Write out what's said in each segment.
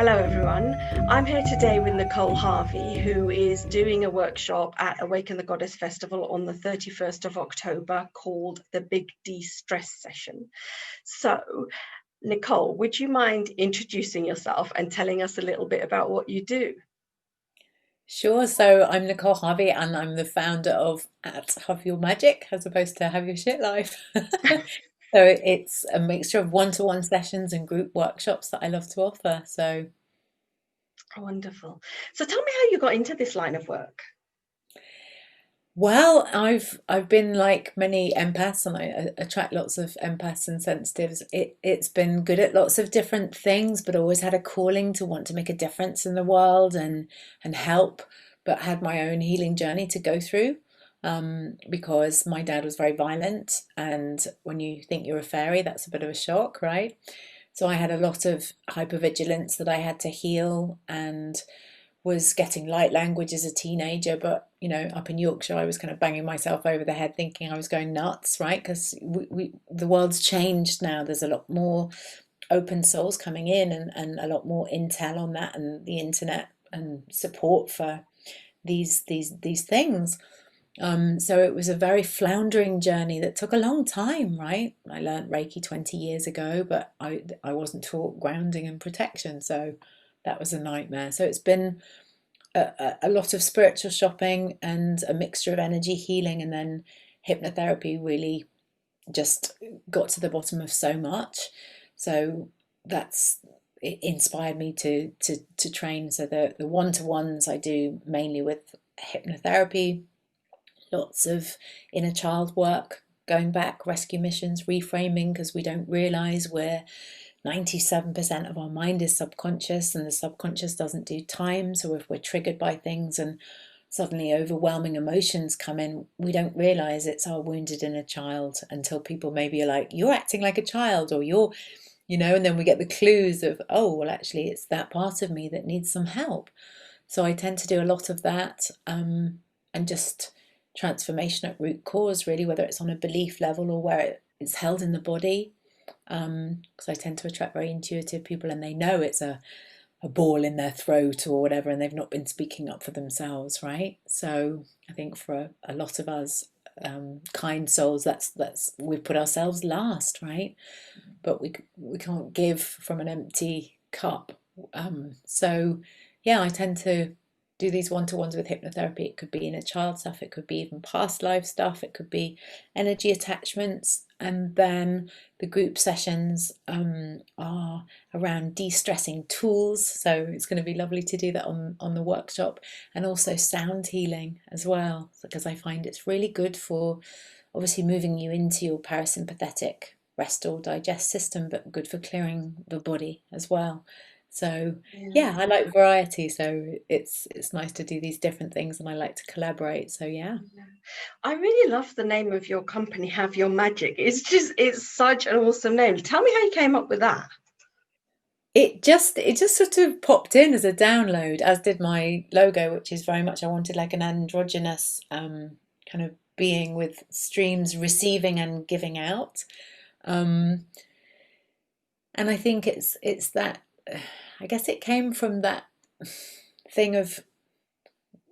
Hello everyone. I'm here today with Nicole Harvey, who is doing a workshop at Awaken the Goddess Festival on the 31st of October called the Big De-Stress Session. So, Nicole, would you mind introducing yourself and telling us a little bit about what you do? Sure. So I'm Nicole Harvey, and I'm the founder of at Have Your Magic as opposed to Have Your Shit Life. So it's a mixture of one-to-one sessions and group workshops that I love to offer. So, Wonderful. So tell me how you got into this line of work. well, I've been like many empaths, and I attract lots of empaths and sensitives. It's been good at lots of different things, but always had a calling to want to make a difference in the world and help, but had my own healing journey to go through. Because my dad was very violent, and when you think you're a fairy, that's a bit of a shock, right? So I had a lot of hypervigilance that I had to heal, and was getting light language as a teenager, but up in Yorkshire, I was kind of banging myself over the head, thinking I was going nuts, right? Because the world's changed now. There's a lot more open souls coming in, and a lot more intel on that, and the internet and support for these things. So it was a very floundering journey that took a long time, right? I learned Reiki 20 years ago, but I wasn't taught grounding and protection, so that was a nightmare. So it's been a lot of spiritual shopping and a mixture of energy healing, and then hypnotherapy really just got to the bottom of so much. So that's it inspired me to train. So the one-to-ones I do mainly with hypnotherapy, lots of inner child work, going back, rescue missions, reframing, because we don't realize we're 97% of our mind is subconscious, and the subconscious doesn't do time. So if we're triggered by things and suddenly overwhelming emotions come in, we don't realize it's our wounded inner child until people maybe are like, you're acting like a child, or and then we get the clues of, oh, well, actually, it's that part of me that needs some help. So I tend to do a lot of that, and just transformation at root cause, really, whether it's on a belief level or where it's held in the body. Because I tend to attract very intuitive people, and they know it's a ball in their throat or whatever, and they've not been speaking up for themselves, right? So I think for a lot of us, kind souls, that's we've put ourselves last, right? But we can't give from an empty cup. So yeah, I tend to do these one-to-ones with hypnotherapy. It could be inner child stuff, it could be even past life stuff, it could be energy attachments, and then the group sessions are around de-stressing tools. So it's going to be lovely to do that on the workshop, and also sound healing as well, because I find it's really good for obviously moving you into your parasympathetic rest or digest system, but good for clearing the body as well. So Yeah. yeah, I like variety, so it's nice to do these different things, and I like to collaborate. So yeah. Yeah. I really love the name of your company, Have Your Magic. It's such an awesome name. Tell me how you came up with that. It just sort of popped in as a download, as did my logo, which is very much I wanted like an androgynous kind of being with streams receiving and giving out. Um, and I think it's that I guess it came from that thing of,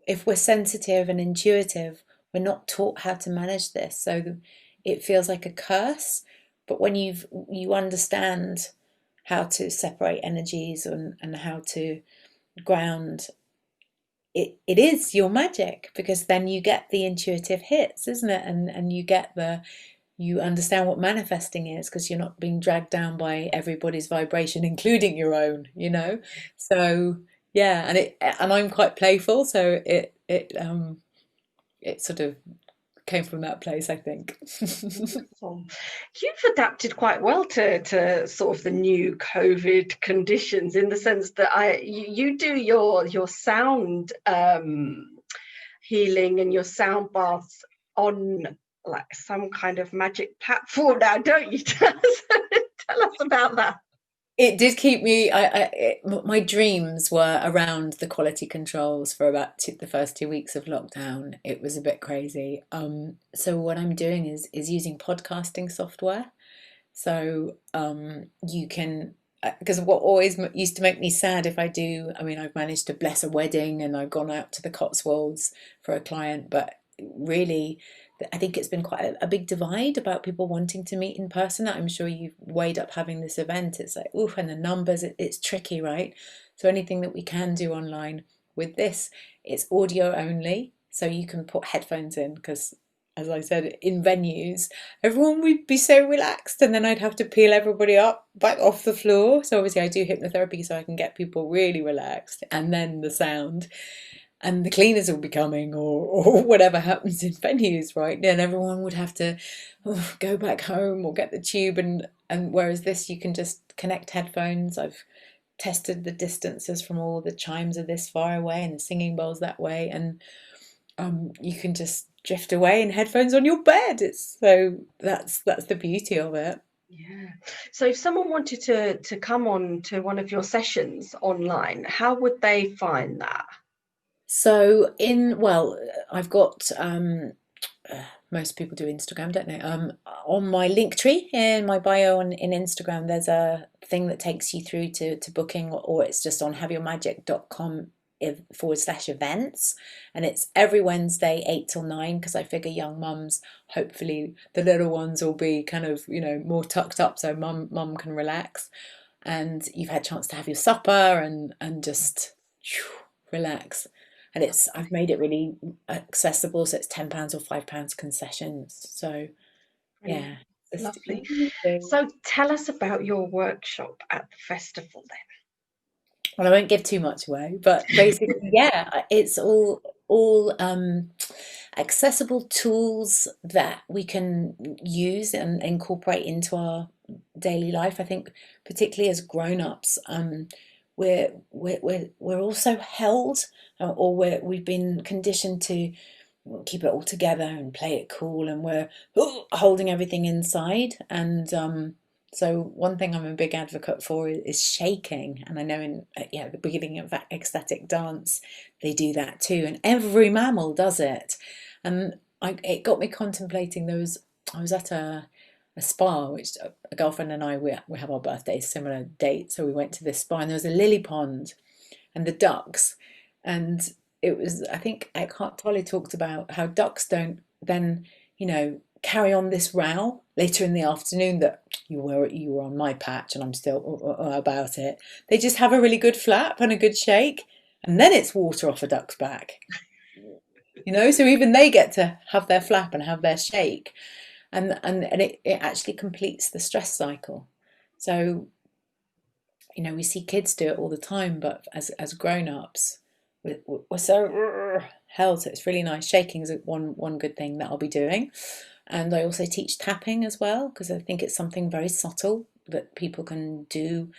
if we're sensitive and intuitive, we're not taught how to manage this. So it feels like a curse. But when you understand how to separate energies, and how to ground, it is your magic, because then you get the intuitive hits, isn't it? And you understand what manifesting is, because you're not being dragged down by everybody's vibration, including your own. So yeah, and I'm quite playful, so it sort of came from that place, I think. Wonderful. You've adapted quite well to sort of the new COVID conditions, in the sense that you do your sound healing and your sound baths on like some kind of magic platform now, don't you? Tell us about that. It did keep me. My dreams were around the quality controls for about the first 2 weeks of lockdown. It was a bit crazy. So what I'm doing is using podcasting software. So you can because what always used to make me sad if I do, I mean, I've managed to bless a wedding and I've gone out to the Cotswolds for a client, but really, I think it's been quite a big divide about people wanting to meet in person. I'm sure you've weighed up having this event. It's like, oof, and the numbers, it's tricky, right? So anything that we can do online with this, it's audio only, so you can put headphones in because, as I said, in venues, everyone would be so relaxed, and then I'd have to peel everybody up back off the floor. So obviously, I do hypnotherapy so I can get people really relaxed, and then the sound, and the cleaners will be coming, or whatever happens in venues, right? Then everyone would have to go back home or get the tube, and whereas this, you can just connect headphones. I've tested the distances from all the chimes are this far away and the singing bowls that way, and you can just drift away in headphones on your bed. It's so that's the beauty of it. Yeah. So if someone wanted to come on to one of your sessions online, how would they find that? So in well, I've got most people do Instagram, don't they? On my link tree in my bio on in Instagram, there's a thing that takes you through to booking, or it's just on haveyourmagic.com / events, and it's every Wednesday 8 till 9, because I figure young mums, hopefully the little ones will be kind of, more tucked up, so mum can relax, and you've had a chance to have your supper and just relax. And I've made it really accessible, so it's £10 or £5 concessions. So Brilliant. yeah, just Lovely. easy. So tell us about your workshop at the festival Well, I won't give too much away, but basically, yeah, it's all accessible tools that we can use and incorporate into our daily life. I think, particularly as grown-ups, we're also held, or we've been conditioned to keep it all together and play it cool, and we're holding everything inside. And so one thing I'm a big advocate for is shaking. And I know in the beginning of that ecstatic dance, they do that too, and every mammal does it. And it got me contemplating those. I was at a spa, which a girlfriend and I, we have our birthdays similar date, so we went to this spa, and there was a lily pond and the ducks, and it was, I think Eckhart Tolle talked about how ducks don't then, carry on this row later in the afternoon that you were on my patch and I'm still about it. They just have a really good flap and a good shake, and then it's water off a duck's back. So even they get to have their flap and have their shake, and it actually completes the stress cycle. So we see kids do it all the time, but as grown-ups, we're so held. So it's really nice. Shaking is one good thing that I'll be doing. And I also teach tapping as well, because I think it's something very subtle that people can do.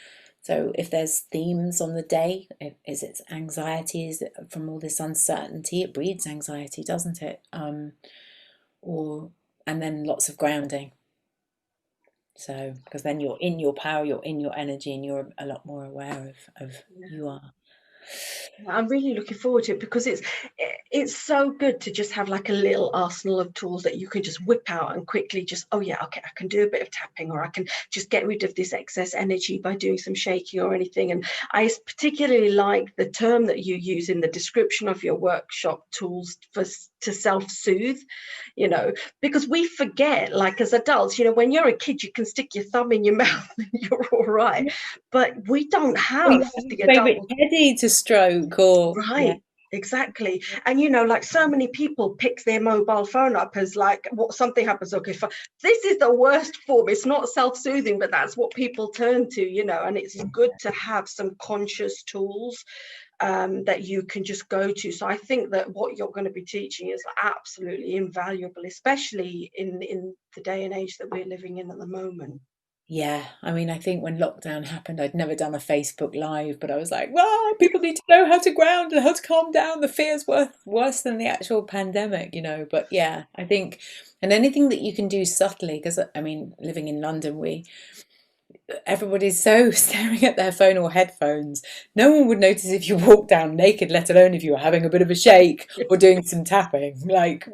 So if there's themes on the day, is it anxiety? Is it from all this uncertainty? It breeds anxiety, doesn't it? And then lots of grounding. So, because then you're in your power, you're in your energy, and you're a lot more aware of who you are. I'm really looking forward to it, because it's so good to just have like a little arsenal of tools that you can just whip out and quickly just, oh yeah, okay, I can do a bit of tapping, or I can just get rid of this excess energy by doing some shaking or anything. And I particularly like the term that you use in the description of your workshop, tools to self-soothe, because we forget, like as adults, when you're a kid, you can stick your thumb in your mouth and you're all right, but we don't We have have a the favourite adult. teddy to stroke, or yeah. Right, exactly. And like so many people pick their mobile phone up as like, what, something happens, okay, this is the worst form. It's not self-soothing, but that's what people turn to, and it's good to have some conscious tools that you can just go to. So I think that what you're going to be teaching is absolutely invaluable, especially in the day and age that we're living in at the moment. Yeah, I mean, I think when lockdown happened, I'd never done a Facebook Live, but I was like, well, people need to know how to ground and how to calm down. The fear's worse than the actual pandemic, But yeah, I think, and anything that you can do subtly, because I mean, living in London, everybody's so staring at their phone or headphones. No one would notice if you walked down naked, let alone if you were having a bit of a shake or doing some tapping. Like,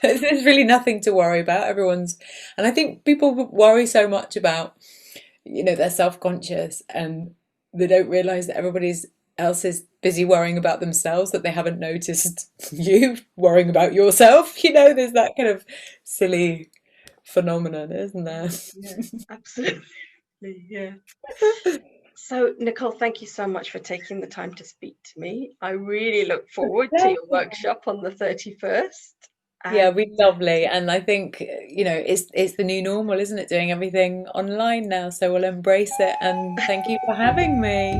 there's really nothing to worry about. And I think people worry so much about they're self-conscious and they don't realize that everybody's else is busy worrying about themselves, that they haven't noticed you worrying about yourself. There's that kind of silly phenomenon, isn't there? Yeah, absolutely. Yeah. So, Nicole, thank you so much for taking the time to speak to me. I really look forward to your workshop on the 31st. Yeah, And it'd be lovely. And I think, it's the new normal, isn't it? Doing everything online now. So we'll embrace it. And thank you for having me.